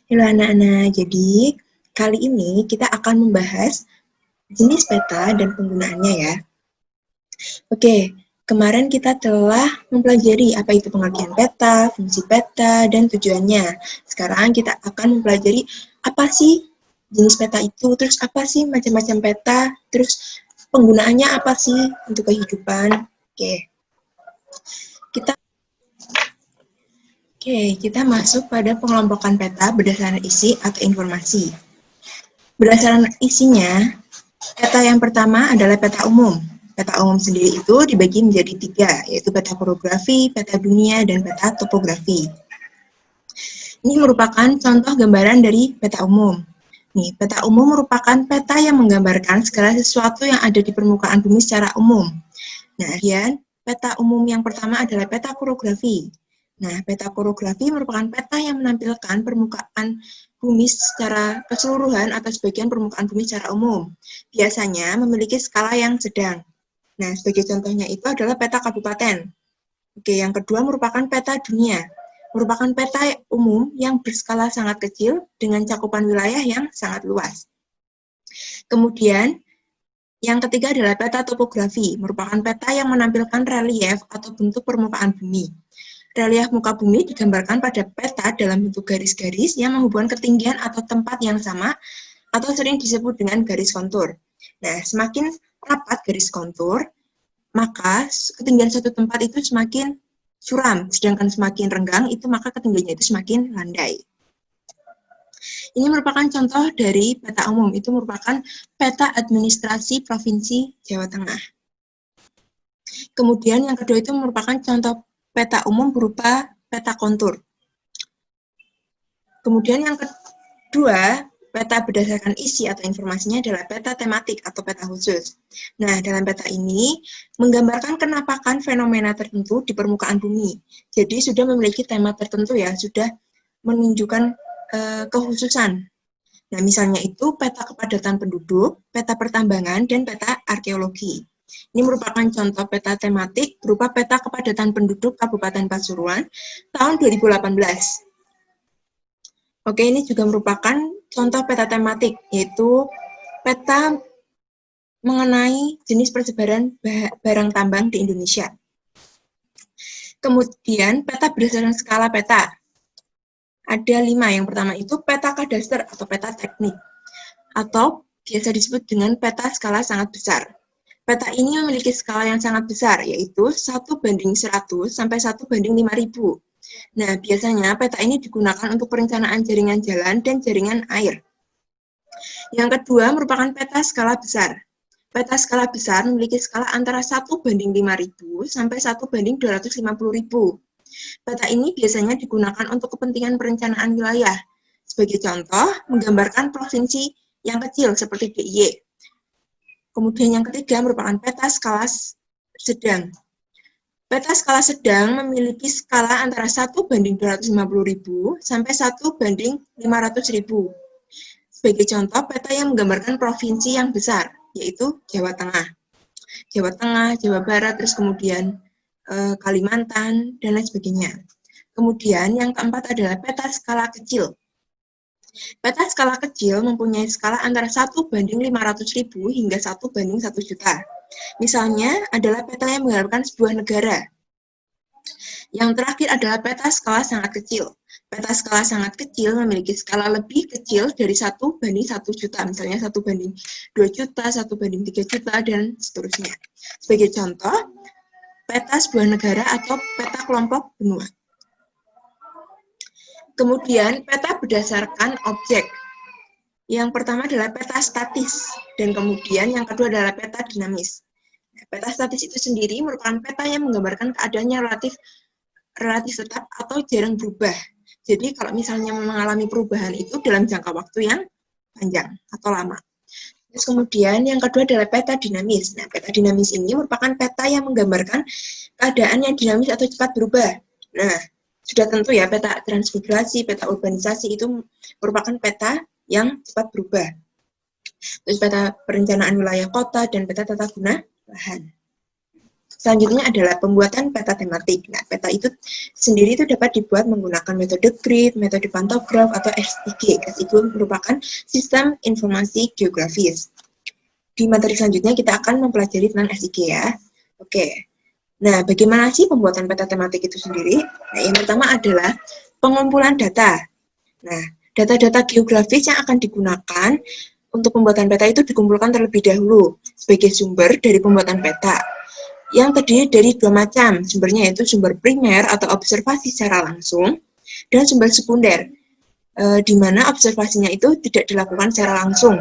Halo anak-anak, jadi kali ini kita akan membahas jenis peta dan penggunaannya ya. Oke, kemarin kita telah mempelajari apa itu pengertian peta, fungsi peta, dan tujuannya. Sekarang kita akan mempelajari apa sih jenis peta itu, terus apa sih macam-macam peta, terus penggunaannya apa sih untuk kehidupan. Kita masuk pada pengelompokan peta berdasarkan isi atau informasi. Berdasarkan isinya, peta yang pertama adalah peta umum. Peta umum sendiri itu dibagi menjadi 3, yaitu peta topografy, peta dunia, dan peta topografi. Ini merupakan contoh gambaran dari peta umum. Nih, peta umum merupakan peta yang menggambarkan segala sesuatu yang ada di permukaan bumi secara umum. Nah, kemudian peta umum yang pertama adalah peta korografi. Nah, peta korografi merupakan peta yang menampilkan permukaan bumi secara keseluruhan atau sebagian permukaan bumi secara umum. Biasanya memiliki skala yang sedang. Nah, sebagai contohnya itu adalah peta kabupaten. Oke, yang kedua merupakan peta dunia. Merupakan peta umum yang berskala sangat kecil dengan cakupan wilayah yang sangat luas. Kemudian, yang ketiga adalah peta topografi, merupakan peta yang menampilkan relief atau bentuk permukaan bumi. Relief muka bumi digambarkan pada peta dalam bentuk garis-garis yang menghubungkan ketinggian atau tempat yang sama atau sering disebut dengan garis kontur. Nah, semakin rapat garis kontur, maka ketinggian suatu tempat itu semakin suram, sedangkan semakin renggang itu maka ketinggiannya itu semakin landai. Ini merupakan contoh dari peta umum, itu merupakan peta administrasi Provinsi Jawa Tengah. Kemudian yang kedua itu merupakan contoh peta umum berupa peta kontur. Kemudian yang kedua, peta berdasarkan isi atau informasinya adalah peta tematik atau peta khusus. Nah, dalam peta ini menggambarkan kenampakan fenomena tertentu di permukaan bumi. Jadi sudah memiliki tema tertentu ya, sudah menunjukkan kekhususan. Nah, misalnya itu peta kepadatan penduduk, peta pertambangan, dan peta arkeologi. Ini merupakan contoh peta tematik berupa peta kepadatan penduduk Kabupaten Pasuruan tahun 2018. Oke, ini juga merupakan contoh peta tematik, yaitu peta mengenai jenis persebaran barang tambang di Indonesia. Kemudian, peta berdasarkan skala peta. Ada 5. Yang pertama itu peta kadaster atau peta teknik, atau biasa disebut dengan peta skala sangat besar. Peta ini memiliki skala yang sangat besar, yaitu 1:100 sampai 1:5000. Nah, biasanya peta ini digunakan untuk perencanaan jaringan jalan dan jaringan air. Yang kedua merupakan peta skala besar. Peta skala besar memiliki skala antara 1:5000 sampai 1:250.000. Peta ini biasanya digunakan untuk kepentingan perencanaan wilayah. Sebagai contoh, menggambarkan provinsi yang kecil seperti DIY. Kemudian yang ketiga merupakan peta skala sedang. Peta skala sedang memiliki skala antara 1:250.000 sampai 1:500.000. Sebagai contoh, peta yang menggambarkan provinsi yang besar, yaitu Jawa Tengah. Jawa Tengah, Jawa Barat, terus kemudian Kalimantan, dan lain sebagainya. Kemudian yang keempat adalah peta skala kecil. Peta skala kecil mempunyai skala antara 1:500.000 hingga 1:1 juta. Misalnya adalah peta yang menggambarkan sebuah negara. Yang terakhir adalah peta skala sangat kecil. Peta skala sangat kecil memiliki skala lebih kecil dari 1:1 juta, misalnya 1:2 juta, 1:3 juta, dan seterusnya. Sebagai contoh, peta sebuah negara atau peta kelompok benua. Kemudian, peta berdasarkan objek. Yang pertama adalah peta statis, dan kemudian yang kedua adalah peta dinamis. Peta statis itu sendiri merupakan peta yang menggambarkan keadaannya relatif tetap atau jarang berubah. Jadi kalau misalnya mengalami perubahan itu dalam jangka waktu yang panjang atau lama. Terus kemudian yang kedua adalah peta dinamis. Nah, peta dinamis ini merupakan peta yang menggambarkan keadaan yang dinamis atau cepat berubah. Nah, sudah tentu ya peta transmigrasi, peta urbanisasi itu merupakan peta yang cepat berubah. Terus peta perencanaan wilayah kota dan peta tata guna lahan. Selanjutnya adalah pembuatan peta tematik. Nah, peta itu sendiri itu dapat dibuat menggunakan metode grid, metode pantograf, atau SIG. SIG merupakan sistem informasi geografis. Di materi selanjutnya kita akan mempelajari tentang SIG ya. Oke. Nah, bagaimana sih pembuatan peta tematik itu sendiri? Nah, yang pertama adalah pengumpulan data. Nah, data-data geografis yang akan digunakan untuk pembuatan peta itu dikumpulkan terlebih dahulu sebagai sumber dari pembuatan peta, yang terdiri dari dua macam sumbernya, yaitu sumber primer atau observasi secara langsung dan sumber sekunder, di mana observasinya itu tidak dilakukan secara langsung.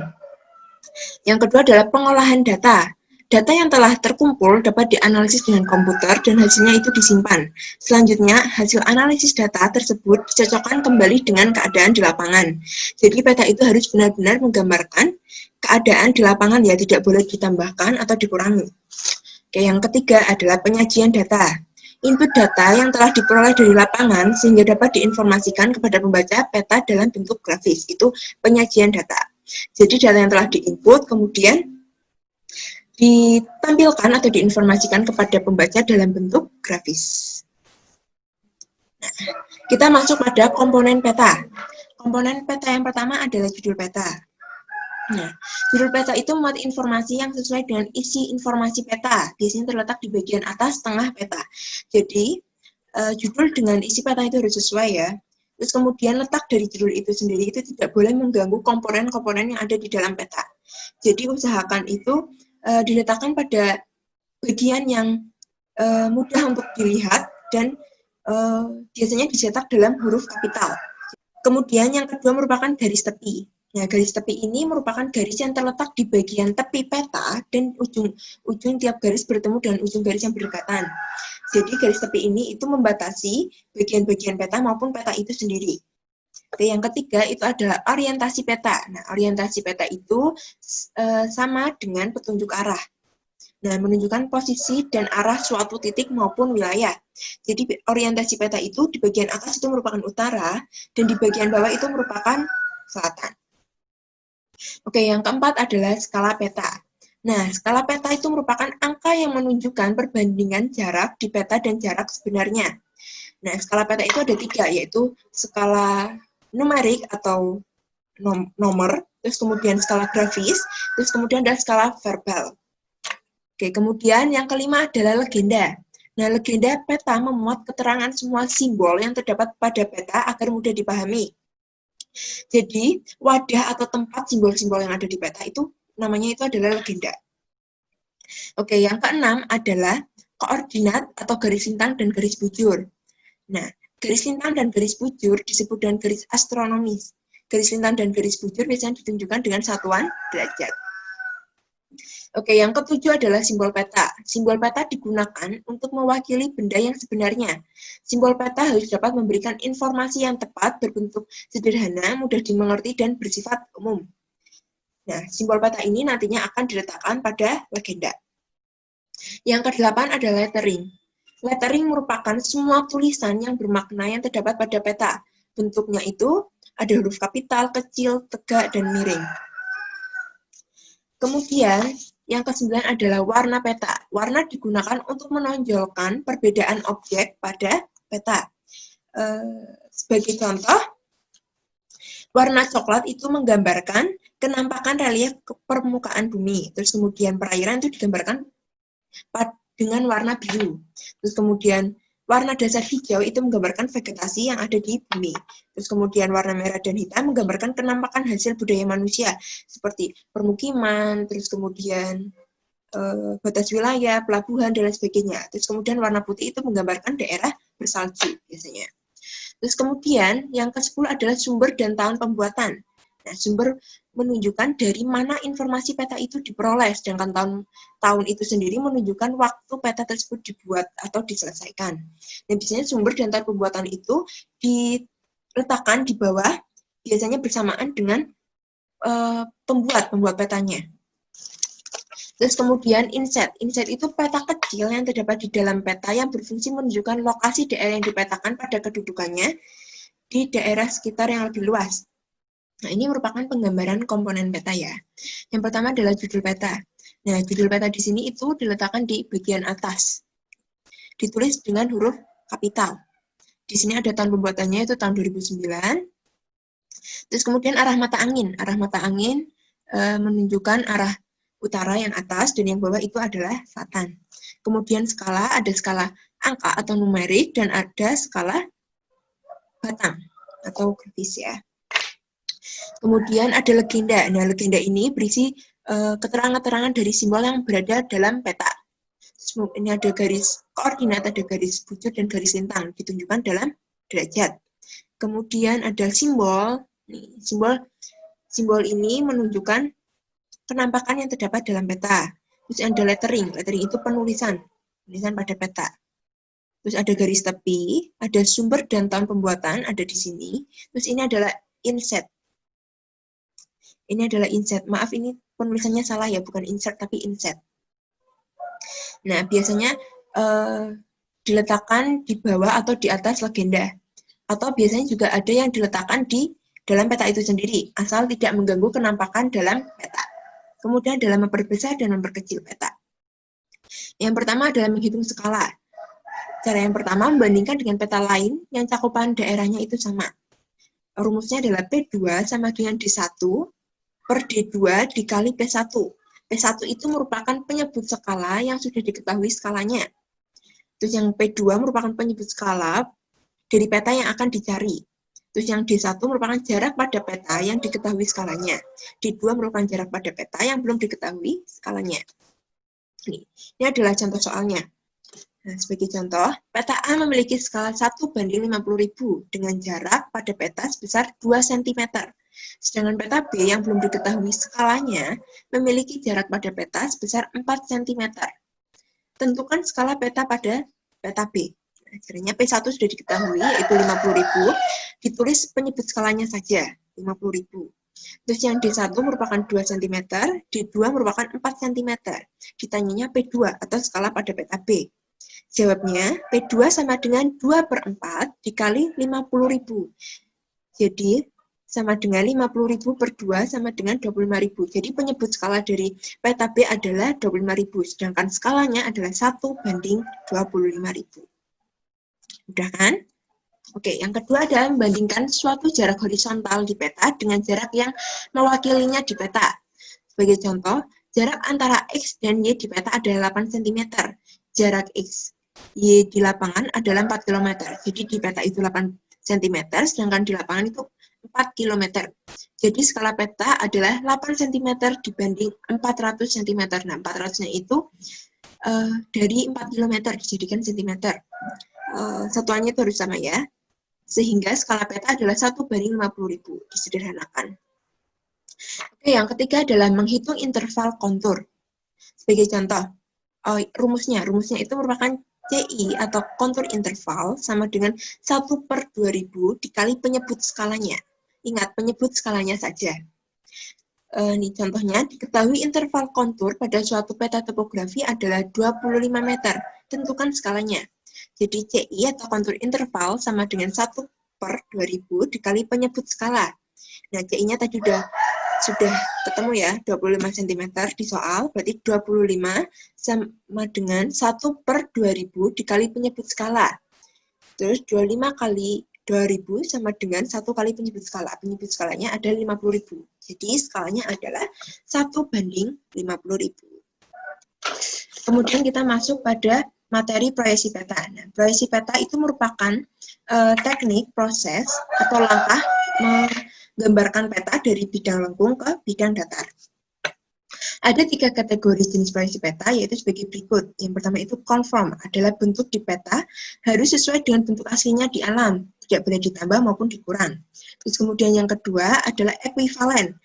Yang kedua adalah pengolahan data. Data yang telah terkumpul dapat dianalisis dengan komputer dan hasilnya itu disimpan. Selanjutnya, hasil analisis data tersebut dicocokkan kembali dengan keadaan di lapangan. Jadi peta itu harus benar-benar menggambarkan keadaan di lapangan ya, tidak boleh ditambahkan atau dikurangi. Oke, yang ketiga adalah penyajian data. Input data yang telah diperoleh dari lapangan sehingga dapat diinformasikan kepada pembaca peta dalam bentuk grafis. Itu penyajian data. Jadi data yang telah diinput kemudian ditampilkan atau diinformasikan kepada pembaca dalam bentuk grafis. Nah, kita masuk pada komponen peta. Komponen peta yang pertama adalah judul peta. Nah, judul peta itu memuat informasi yang sesuai dengan isi informasi peta. Biasanya terletak di bagian atas tengah peta. Jadi, judul dengan isi peta itu harus sesuai ya. Terus kemudian letak dari judul itu sendiri itu tidak boleh mengganggu komponen-komponen yang ada di dalam peta. Jadi, usahakan itu diletakkan pada bagian yang mudah untuk dilihat dan biasanya dicetak dalam huruf kapital. Kemudian yang kedua merupakan garis tepi. Nah, garis tepi ini merupakan garis yang terletak di bagian tepi peta dan ujung tiap garis bertemu dengan ujung garis yang berdekatan. Jadi garis tepi ini itu membatasi bagian-bagian peta maupun peta itu sendiri. Oke, yang ketiga itu adalah orientasi peta. Nah, orientasi peta itu sama dengan petunjuk arah. Nah, menunjukkan posisi dan arah suatu titik maupun wilayah. Jadi, orientasi peta itu di bagian atas itu merupakan utara, dan di bagian bawah itu merupakan selatan. Oke, yang keempat adalah skala peta. Nah, skala peta itu merupakan angka yang menunjukkan perbandingan jarak di peta dan jarak sebenarnya. Nah, skala peta itu ada tiga, yaitu skala numerik atau nomor, terus kemudian skala grafis, terus kemudian ada skala verbal. Oke, kemudian yang kelima adalah legenda. Nah, legenda peta memuat keterangan semua simbol yang terdapat pada peta agar mudah dipahami. Jadi, wadah atau tempat simbol-simbol yang ada di peta itu namanya itu adalah legenda. Oke, yang keenam adalah koordinat atau garis lintang dan garis bujur. Nah, garis lintang dan garis bujur disebut dengan garis astronomis. Garis lintang dan garis bujur biasanya ditunjukkan dengan satuan derajat. Oke, yang ketujuh adalah simbol peta. Simbol peta digunakan untuk mewakili benda yang sebenarnya. Simbol peta harus dapat memberikan informasi yang tepat, berbentuk sederhana, mudah dimengerti, dan bersifat umum. Nah, simbol peta ini nantinya akan diletakkan pada legenda. Yang kedelapan adalah lettering. Lettering merupakan semua tulisan yang bermakna yang terdapat pada peta. Bentuknya itu ada huruf kapital, kecil, tegak, dan miring. Kemudian, yang kesembilan adalah warna peta. Warna digunakan untuk menonjolkan perbedaan objek pada peta. Sebagai contoh, warna coklat itu menggambarkan kenampakan relief permukaan bumi. Terus kemudian perairan itu digambarkan dengan warna biru. Terus kemudian warna dasar hijau itu menggambarkan vegetasi yang ada di bumi. Terus kemudian warna merah dan hitam menggambarkan kenampakan hasil budaya manusia seperti permukiman, terus kemudian batas wilayah, pelabuhan, dan lain sebagainya. Terus kemudian warna putih itu menggambarkan daerah bersalju biasanya. Terus kemudian yang ke-10 adalah sumber dan tahun pembuatan. Nah, sumber menunjukkan dari mana informasi peta itu diperoleh, sedangkan tahun itu sendiri menunjukkan waktu peta tersebut dibuat atau diselesaikan. Dan biasanya sumber dan tahun pembuatan itu diletakkan di bawah, biasanya bersamaan dengan pembuat petanya. Terus kemudian inset. Inset itu peta kecil yang terdapat di dalam peta yang berfungsi menunjukkan lokasi daerah yang dipetakan pada kedudukannya di daerah sekitar yang lebih luas. Nah, ini merupakan penggambaran komponen peta ya. Yang pertama adalah judul peta. Nah, judul peta di sini itu diletakkan di bagian atas. Ditulis dengan huruf kapital. Di sini ada tahun pembuatannya, itu tahun 2009. Terus kemudian arah mata angin. Arah mata angin menunjukkan arah utara yang atas, dan yang bawah itu adalah selatan. Kemudian skala, ada skala angka atau numerik, dan ada skala batang atau grafis ya. Kemudian ada legenda. Nah, legenda ini berisi keterangan-keterangan dari simbol yang berada dalam peta. Ini ada garis koordinat, ada garis bujur, dan garis lintang ditunjukkan dalam derajat. Kemudian ada simbol. Simbol ini menunjukkan penampakan yang terdapat dalam peta. Terus ada lettering. Lettering itu penulisan pada peta. Terus ada garis tepi, ada sumber dan tahun pembuatan ada di sini. Terus ini adalah inset. Ini adalah inset. Maaf, ini penulisannya salah ya, bukan insert tapi inset. Nah, biasanya diletakkan di bawah atau di atas legenda. Atau biasanya juga ada yang diletakkan di dalam peta itu sendiri, asal tidak mengganggu kenampakan dalam peta. Kemudian dalam memperbesar dan memperkecil peta. Yang pertama adalah menghitung skala. Cara yang pertama membandingkan dengan peta lain yang cakupan daerahnya itu sama. Rumusnya adalah P2 sama dengan D1 per D2 dikali P1. P1 itu merupakan penyebut skala yang sudah diketahui skalanya. Terus yang P2 merupakan penyebut skala dari peta yang akan dicari. Terus yang D1 merupakan jarak pada peta yang diketahui skalanya. D2 merupakan jarak pada peta yang belum diketahui skalanya. Ini adalah contoh soalnya. Nah, sebagai contoh, peta A memiliki skala 1:50.000 dengan jarak pada peta sebesar 2 cm. Sedangkan peta B yang belum diketahui skalanya memiliki jarak pada peta sebesar 4 cm. Tentukan skala peta pada peta B. Nah, caranya P1 sudah diketahui, yaitu 50.000. Ditulis penyebut skalanya saja, 50.000. Terus yang D1 merupakan 2 cm, D2 merupakan 4 cm. Ditanyanya P2 atau skala pada peta B. Jawabnya, P2 sama dengan 2/4 dikali 50.000. Jadi, sama dengan 50.000 per 2 sama dengan 25.000. Jadi, penyebut skala dari peta B adalah 25.000, sedangkan skalanya adalah 1:25.000. Udah kan? Oke, yang kedua adalah membandingkan suatu jarak horizontal di peta dengan jarak yang mewakilinya di peta. Sebagai contoh, jarak antara X dan Y di peta adalah 8 cm. Jarak X, Y di lapangan adalah 4 km. Jadi di peta itu 8 cm, sedangkan di lapangan itu 4 km. Jadi skala peta adalah 8 cm dibanding 400 cm. Nah, 400-nya itu dari 4 km dijadikan cm. Satuannya itu harus sama ya. Sehingga skala peta adalah 1:50.000. Disederhanakan. Oke, yang ketiga adalah menghitung interval kontur. Sebagai contoh, rumusnya itu merupakan CI atau kontur interval sama dengan 1/2000 dikali penyebut skalanya. Ingat, penyebut skalanya saja. Nih contohnya, diketahui interval kontur pada suatu peta topografi adalah 25 meter. Tentukan skalanya. Jadi CI atau kontur interval sama dengan 1/2000 dikali penyebut skala. Nah, CI-nya tadi sudah ketemu ya, 25 cm di soal, berarti 25 sama dengan 1/2000 dikali penyebut skala. Terus 25 kali 2000 sama dengan 1 kali penyebut skala. Penyebut skalanya ada 50.000. Jadi skalanya adalah 1:50.000. Kemudian kita masuk pada materi proyeksi peta. Nah, proyeksi peta itu merupakan teknik, proses, atau langkah menggambarkan peta dari bidang lengkung ke bidang datar. Ada 3 kategori jenis proyeksi peta, yaitu sebagai berikut. Yang pertama itu conform, adalah bentuk di peta harus sesuai dengan bentuk aslinya di alam, tidak boleh ditambah maupun dikurang. Terus kemudian yang kedua adalah equivalent,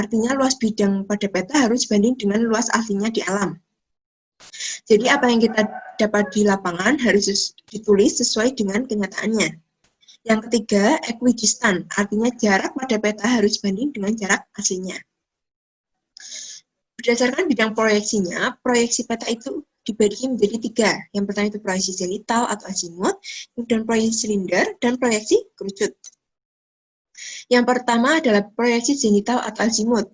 artinya luas bidang pada peta harus sebanding dengan luas aslinya di alam. Jadi apa yang kita dapat di lapangan harus ditulis sesuai dengan kenyataannya. Yang ketiga, equidistant, artinya jarak pada peta harus banding dengan jarak aslinya. Berdasarkan bidang proyeksinya, proyeksi peta itu dibagi menjadi 3. Yang pertama itu proyeksi zenital atau azimut, kemudian proyeksi silinder, dan proyeksi kerucut. Yang pertama adalah proyeksi zenital atau azimut.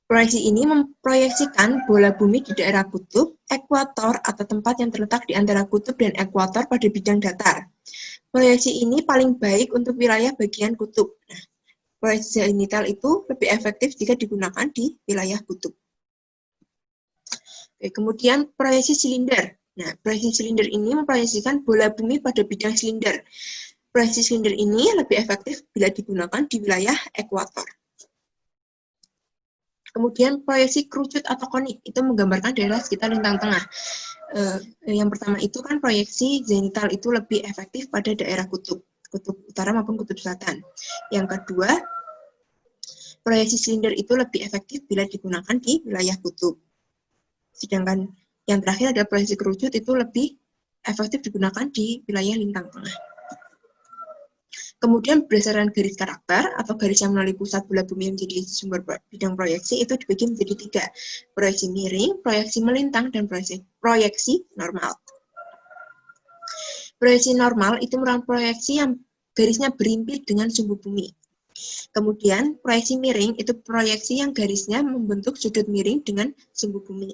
Proyeksi ini memproyeksikan bola bumi di daerah kutub, ekuator, atau tempat yang terletak di antara kutub dan ekuator pada bidang datar. Proyeksi ini paling baik untuk wilayah bagian kutub. Nah, proyeksi zenital itu lebih efektif jika digunakan di wilayah kutub. Oke, kemudian proyeksi silinder. Nah, proyeksi silinder ini memproyeksikan bola bumi pada bidang silinder. Proyeksi silinder ini lebih efektif bila digunakan di wilayah ekuator. Kemudian proyeksi kerucut atau konik, itu menggambarkan daerah sekitar lintang tengah. Yang pertama itu kan proyeksi zenital itu lebih efektif pada daerah kutub utara maupun kutub selatan. Yang kedua, proyeksi silinder itu lebih efektif bila digunakan di wilayah kutub. Sedangkan yang terakhir ada proyeksi kerucut itu lebih efektif digunakan di wilayah lintang tengah. Kemudian berdasarkan garis karakter atau garis yang melalui pusat bola bumi menjadi sumber bidang proyeksi itu dibagi menjadi 3. Proyeksi miring, proyeksi melintang, dan proyeksi normal. Proyeksi normal itu merupakan proyeksi yang garisnya berimpit dengan sumbu bumi. Kemudian proyeksi miring itu proyeksi yang garisnya membentuk sudut miring dengan sumbu bumi.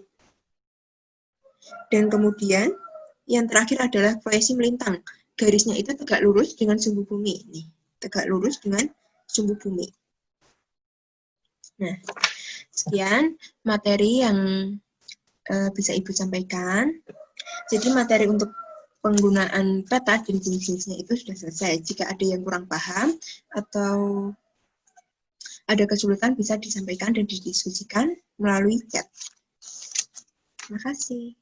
Dan kemudian yang terakhir adalah proyeksi melintang. Garisnya itu tegak lurus dengan sumbu bumi. Nih, tegak lurus dengan sumbu bumi. Nah, sekian materi yang bisa Ibu sampaikan. Jadi materi untuk penggunaan peta dan jenis-jenisnya itu sudah selesai. Jika ada yang kurang paham atau ada kesulitan bisa disampaikan dan didiskusikan melalui chat. Terima kasih.